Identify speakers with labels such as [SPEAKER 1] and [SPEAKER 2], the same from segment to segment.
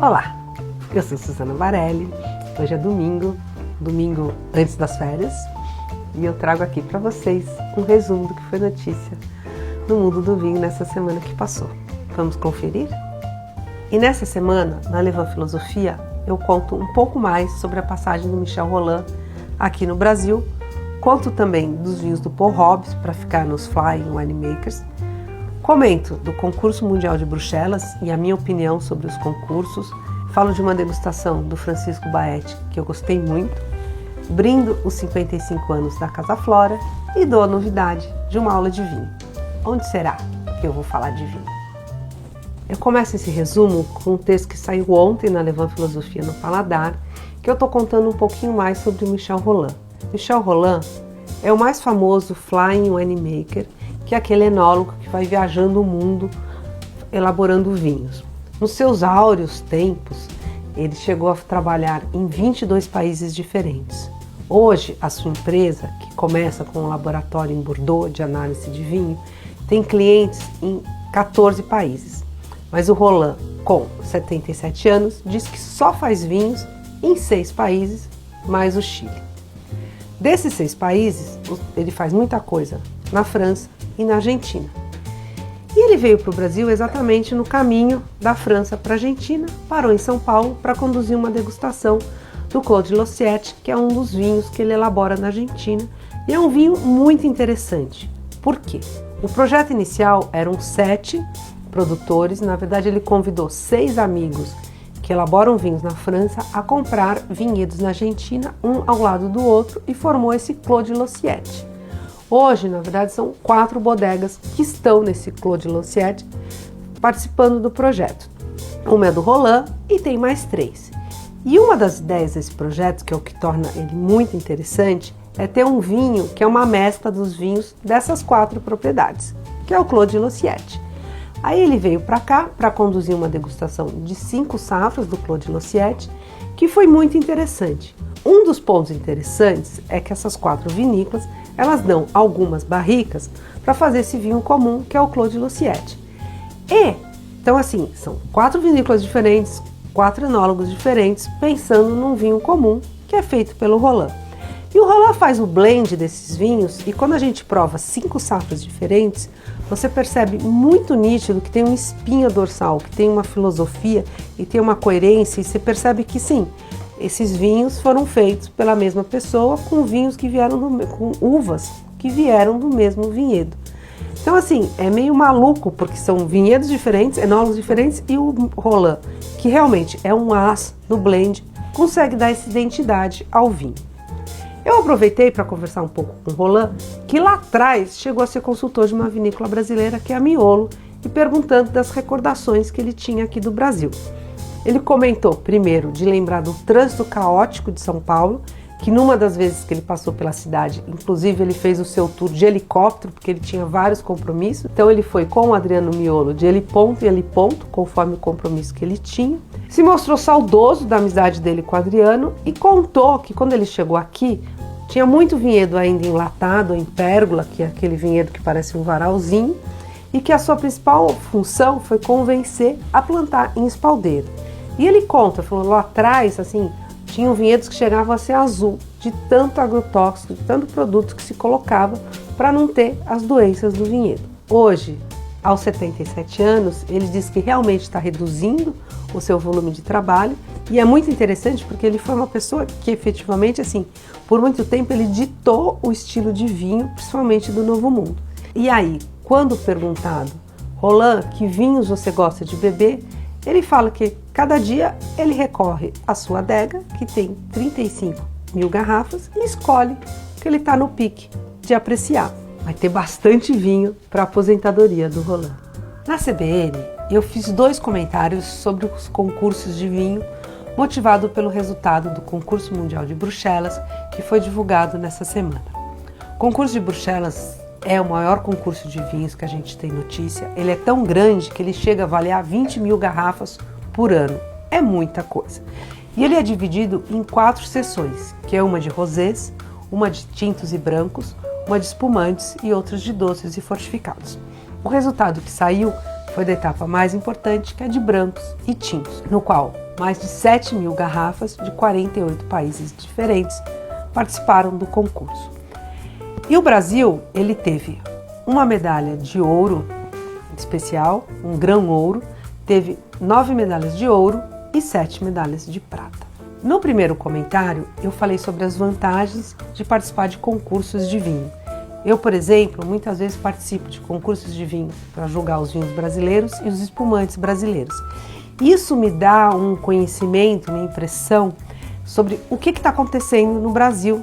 [SPEAKER 1] Olá, eu sou Susana Varelli, hoje é domingo antes das férias, e eu trago aqui para vocês um resumo do que foi notícia no mundo do vinho nessa semana que passou. Vamos conferir? E nessa semana, na Levan Filosofia, eu conto um pouco mais sobre a passagem do Michel Rolland aqui no Brasil, conto também dos vinhos do Paul Hobbs para ficar nos Flying Winemakers, comento do concurso mundial de Bruxelas e a minha opinião sobre os concursos, falo de uma degustação do Francisco Baetti que eu gostei muito, brindo os 55 anos da Casa Flora e dou a novidade de uma aula de vinho. Onde será que eu vou falar de vinho? Eu começo esse resumo com um texto que saiu ontem na Levan Filosofia no Paladar, que eu estou contando um pouquinho mais sobre o Michel Rolland. Michel Rolland é o mais famoso Flying Winemaker, que é aquele enólogo que vai viajando o mundo elaborando vinhos. Nos seus áureos tempos, ele chegou a trabalhar em 22 países diferentes. Hoje, a sua empresa, que começa com um laboratório em Bordeaux de análise de vinho, tem clientes em 14 países. Mas o Rolland, com 77 anos, diz que só faz vinhos em 6 países, mais o Chile. Desses 6 países, ele faz muita coisa na França e na Argentina. E ele veio para o Brasil exatamente no caminho da França para a Argentina, parou em São Paulo para conduzir uma degustação do Clos de Lossiette, que é um dos vinhos que ele elabora na Argentina, e é um vinho muito interessante. Por quê? O projeto inicial eram 7 produtores, na verdade ele convidou 6 amigos que elaboram vinhos na França a comprar vinhedos na Argentina, um ao lado do outro, e formou esse Clos de Lossiette. Hoje, na verdade, são 4 bodegas que estão nesse Clos de Lossiette participando do projeto. Uma é do Rolland e tem mais 3. E uma das ideias desse projeto, que é o que torna ele muito interessante, é ter um vinho que é uma mescla dos vinhos dessas 4 propriedades, que é o Clos de Lossiette. Aí ele veio para cá para conduzir uma degustação de 5 safras do Clos de Lossiette, que foi muito interessante. Um dos pontos interessantes é que essas 4 vinícolas, elas dão algumas barricas para fazer esse vinho comum, que é o Clos de Lossiette. Então assim, são 4 vinícolas diferentes, 4 enólogos diferentes, pensando num vinho comum, que é feito pelo Rolland. E o Rolland faz o blend desses vinhos, e quando a gente prova 5 safras diferentes, você percebe muito nítido que tem uma espinha dorsal, que tem uma filosofia e tem uma coerência, e você percebe que sim, esses vinhos foram feitos pela mesma pessoa com vinhos que vieram com uvas que vieram do mesmo vinhedo. Então assim, é meio maluco porque são vinhedos diferentes, enólogos diferentes, e o Rolland, que realmente é um as no blend, consegue dar essa identidade ao vinho. Eu aproveitei para conversar um pouco com o Rolland, que lá atrás chegou a ser consultor de uma vinícola brasileira, que é a Miolo, e perguntando das recordações que ele tinha aqui do Brasil. Ele comentou, primeiro, de lembrar do trânsito caótico de São Paulo, que numa das vezes que ele passou pela cidade, inclusive ele fez o seu tour de helicóptero, porque ele tinha vários compromissos. Então ele foi com o Adriano Miolo de heliponto em heliponto, conforme o compromisso que ele tinha. Se mostrou saudoso da amizade dele com o Adriano e contou que quando ele chegou aqui, tinha muito vinhedo ainda enlatado, em pérgola, que é aquele vinhedo que parece um varalzinho, e que a sua principal função foi convencer a plantar em espaldeiro. E ele conta, falou, lá atrás, assim, tinham vinhedos que chegavam a ser azul, de tanto agrotóxico, de tanto produto que se colocava para não ter as doenças do vinhedo. Hoje, aos 77 anos, ele diz que realmente está reduzindo o seu volume de trabalho, e é muito interessante porque ele foi uma pessoa que efetivamente, assim, por muito tempo ele ditou o estilo de vinho, principalmente do Novo Mundo. E aí, quando perguntado, Rolland, que vinhos você gosta de beber? Ele fala que cada dia ele recorre à sua adega, que tem 35 mil garrafas, e escolhe que ele está no pique de apreciar. Vai ter bastante vinho para a aposentadoria do Rolland. Na CBN, eu fiz 2 comentários sobre os concursos de vinho, motivado pelo resultado do Concurso Mundial de Bruxelas, que foi divulgado nessa semana. O Concurso de Bruxelas é o maior concurso de vinhos que a gente tem notícia. Ele é tão grande que ele chega a avaliar 20 mil garrafas por ano. É muita coisa. E ele é dividido em 4 seções, que é uma de rosés, uma de tintos e brancos, uma de espumantes e outras de doces e fortificados. O resultado que saiu foi da etapa mais importante, que é de brancos e tintos, no qual mais de 7.000 garrafas de 48 países diferentes participaram do concurso. E o Brasil, ele teve uma medalha de ouro especial, um grão ouro, teve 9 medalhas de ouro e 7 medalhas de prata. No primeiro comentário, eu falei sobre as vantagens de participar de concursos de vinho. Eu, por exemplo, muitas vezes participo de concursos de vinho para julgar os vinhos brasileiros e os espumantes brasileiros. Isso me dá um conhecimento, uma impressão sobre o que está acontecendo no Brasil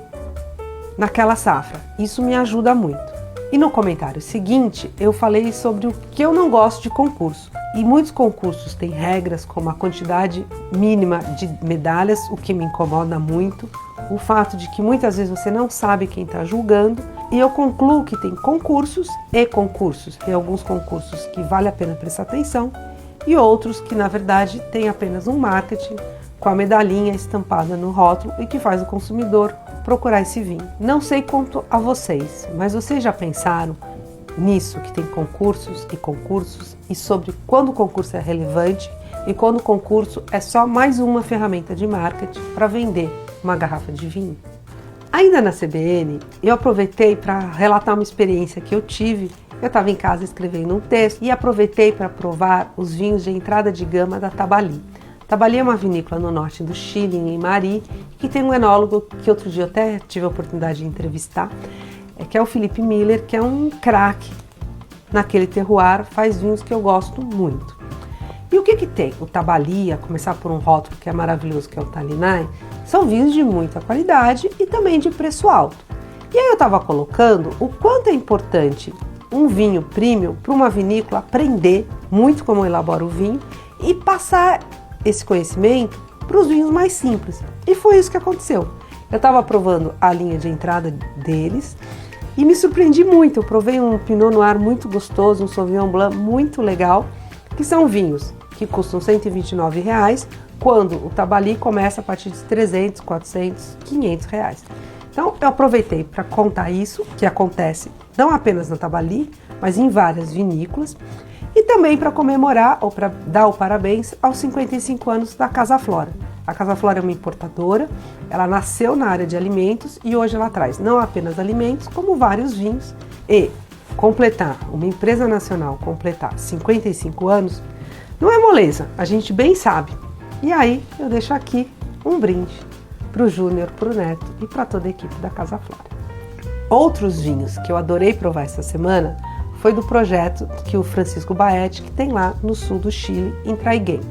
[SPEAKER 1] naquela safra. Isso me ajuda muito. E no comentário seguinte, eu falei sobre o que eu não gosto de concurso. E muitos concursos têm regras como a quantidade mínima de medalhas, o que me incomoda muito. O fato de que muitas vezes você não sabe quem está julgando. E eu concluo que tem concursos e concursos. Tem alguns concursos que vale a pena prestar atenção e outros que, na verdade, têm apenas um marketing com a medalhinha estampada no rótulo e que faz o consumidor procurar esse vinho. Não sei quanto a vocês, mas vocês já pensaram nisso, que tem concursos e sobre quando o concurso é relevante e quando o concurso é só mais uma ferramenta de marketing para vender uma garrafa de vinho? Ainda na CBN, eu aproveitei para relatar uma experiência que eu tive. Eu estava em casa escrevendo um texto e aproveitei para provar os vinhos de entrada de gama da Tabalí. Tabalí é uma vinícola no norte do Chile, em Mari, que tem um enólogo que outro dia eu até tive a oportunidade de entrevistar, que é o Felipe Miller, que é um craque naquele terroir, faz vinhos que eu gosto muito. E o que tem? O Tabalí, a começar por um rótulo que é maravilhoso, que é o Talinai, são vinhos de muita qualidade e também de preço alto. E aí eu estava colocando o quanto é importante um vinho premium para uma vinícola aprender muito como elabora o vinho e passar esse conhecimento para os vinhos mais simples. E foi isso que aconteceu. Eu estava provando a linha de entrada deles e me surpreendi muito. Eu provei um Pinot Noir muito gostoso, um Sauvignon Blanc muito legal, que são vinhos que custam R$129, quando o Tabalí começa a partir de 300, 400, 500 reais. Então eu aproveitei para contar isso, que acontece não apenas na Tabalí, mas em várias vinícolas, e também para comemorar ou para dar o parabéns aos 55 anos da Casa Flora. A Casa Flora é uma importadora, ela nasceu na área de alimentos e hoje ela traz não apenas alimentos, como vários vinhos. E completar, uma empresa nacional completar 55 anos, não é moleza, a gente bem sabe. E aí eu deixo aqui um brinde para o Júnior, para o Neto e para toda a equipe da Casa Flora. Outros vinhos que eu adorei provar essa semana foi do projeto que o Francisco Baetti, que tem lá no sul do Chile, em Traiguén.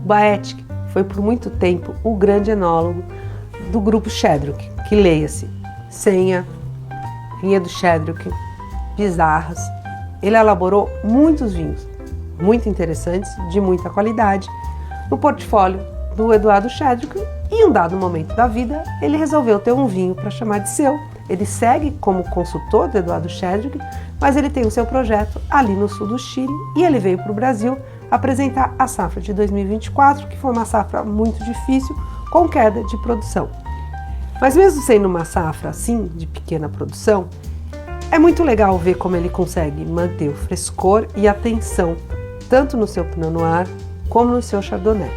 [SPEAKER 1] O Baetti foi por muito tempo o grande enólogo do grupo Chedruck, que leia-se Senha, Vinha do Chedruck, Bizarras. Ele elaborou muitos vinhos muito interessantes, de muita qualidade, no portfólio do Eduardo Chedruck, e em um dado momento da vida ele resolveu ter um vinho para chamar de seu. Ele segue como consultor do Eduardo Chedruck, mas ele tem o seu projeto ali no sul do Chile e ele veio para o Brasil apresentar a safra de 2024, que foi uma safra muito difícil, com queda de produção. Mas mesmo sendo uma safra assim, de pequena produção, é muito legal ver como ele consegue manter o frescor e a atenção, tanto no seu Pinot Noir como no seu Chardonnay.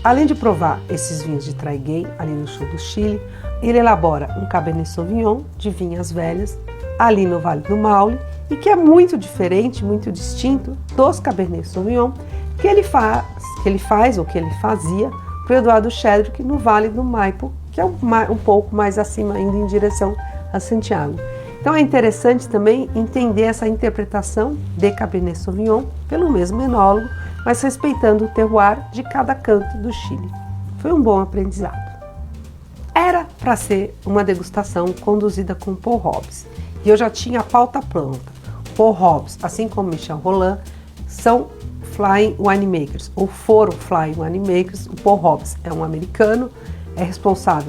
[SPEAKER 1] Além de provar esses vinhos de Traiguén, ali no sul do Chile, ele elabora um Cabernet Sauvignon de vinhas velhas, ali no Vale do Maule, e que é muito diferente, muito distinto dos Cabernet Sauvignon que ele faz ou que ele fazia para o Eduardo Chedruck no Vale do Maipo, que é um pouco mais acima, indo em direção a Santiago. Então é interessante também entender essa interpretação de Cabernet Sauvignon pelo mesmo enólogo, mas respeitando o terroir de cada canto do Chile. Foi um bom aprendizado. Era para ser uma degustação conduzida com Paul Hobbs, e eu já tinha a pauta pronta. Paul Hobbs, assim como Michel Rolland, são Flying Winemakers, ou foram Flying Winemakers. O Paul Hobbs é um americano,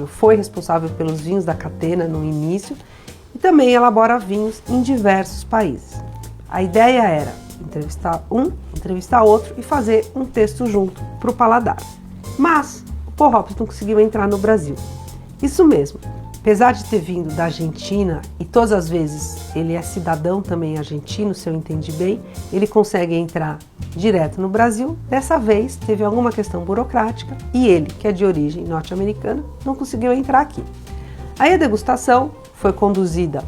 [SPEAKER 1] foi responsável pelos vinhos da Catena no início, e também elabora vinhos em diversos países. A ideia era entrevistar um, entrevistar outro e fazer um texto junto para o paladar. Mas o Paul Hobbs não conseguiu entrar no Brasil. Isso mesmo, apesar de ter vindo da Argentina, e todas as vezes ele é cidadão também argentino, se eu entendi bem, ele consegue entrar direto no Brasil. Dessa vez teve alguma questão burocrática e ele, que é de origem norte-americana, não conseguiu entrar aqui. Aí a degustação foi conduzida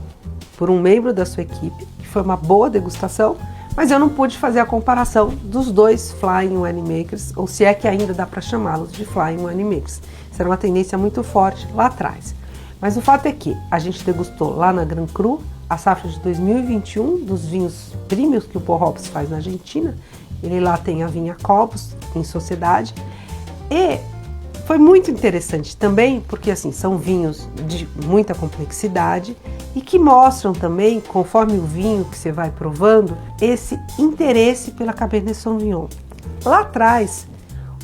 [SPEAKER 1] por um membro da sua equipe, que foi uma boa degustação, mas eu não pude fazer a comparação dos dois Flying Winemakers, ou se é que ainda dá para chamá-los de Flying Winemakers. Isso era uma tendência muito forte lá atrás. Mas o fato é que a gente degustou lá na Grand Cru a safra de 2021 dos vinhos premiums que o Paul Hobbs faz na Argentina. Ele lá tem a vinha Cobos em sociedade. E foi muito interessante também, porque assim, são vinhos de muita complexidade e que mostram também, conforme o vinho que você vai provando, esse interesse pela Cabernet Sauvignon. Lá atrás,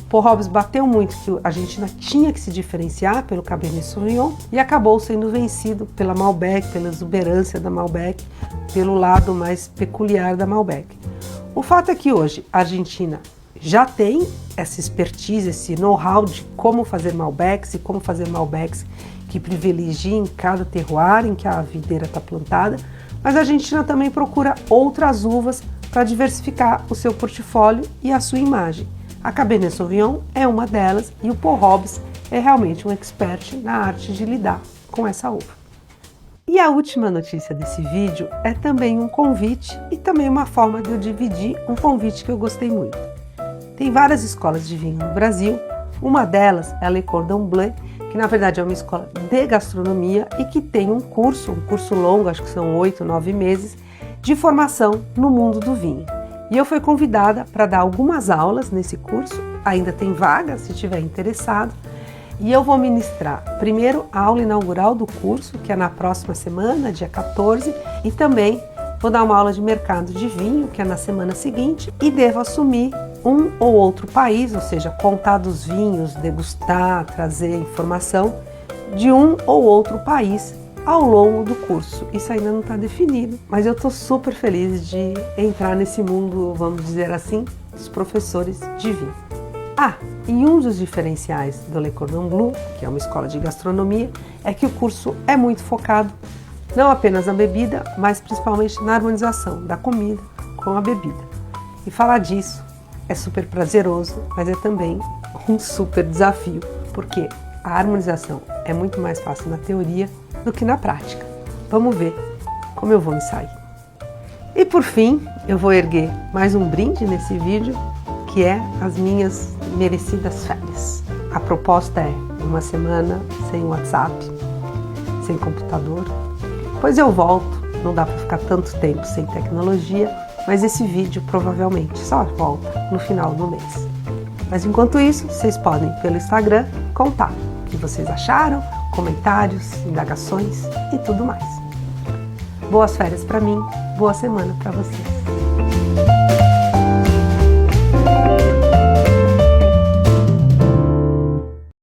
[SPEAKER 1] o Paul Hobbs bateu muito que a Argentina tinha que se diferenciar pelo Cabernet Sauvignon e acabou sendo vencido pela Malbec, pela exuberância da Malbec, pelo lado mais peculiar da Malbec. O fato é que hoje a Argentina já tem essa expertise, esse know-how de como fazer Malbecs e como fazer Malbecs que privilegiem cada terroir em que a videira está plantada, mas a Argentina também procura outras uvas para diversificar o seu portfólio e a sua imagem. A Cabernet Sauvignon é uma delas e o Paul Hobbs é realmente um expert na arte de lidar com essa uva. E a última notícia desse vídeo é também um convite e também uma forma de eu dividir um convite que eu gostei muito. Tem várias escolas de vinho no Brasil, uma delas é a Le Cordon Bleu, que na verdade é uma escola de gastronomia e que tem um curso longo, acho que são 8, 9 meses, de formação no mundo do vinho. E eu fui convidada para dar algumas aulas nesse curso, ainda tem vaga se tiver interessado, e eu vou ministrar primeiro a aula inaugural do curso, que é na próxima semana, dia 14, e também vou dar uma aula de mercado de vinho, que é na semana seguinte, e devo assumir um ou outro país, ou seja, contar dos vinhos, degustar, trazer informação de um ou outro país ao longo do curso. Isso ainda não está definido, mas eu estou super feliz de entrar nesse mundo, vamos dizer assim, dos professores de vinho. E um dos diferenciais do Le Cordon Bleu, que é uma escola de gastronomia, é que o curso é muito focado não apenas na bebida, mas principalmente na harmonização da comida com a bebida. E falar disso é super prazeroso, mas é também um super desafio, porque a harmonização é muito mais fácil na teoria do que na prática. Vamos ver como eu vou me sair. E por fim, eu vou erguer mais um brinde nesse vídeo, que é as minhas merecidas férias. A proposta é uma semana sem WhatsApp, sem computador, pois eu volto, não dá para ficar tanto tempo sem tecnologia, mas esse vídeo provavelmente só volta no final do mês. Mas enquanto isso, vocês podem pelo Instagram contar o que vocês acharam, comentários, indagações e tudo mais. Boas férias para mim, boa semana para vocês.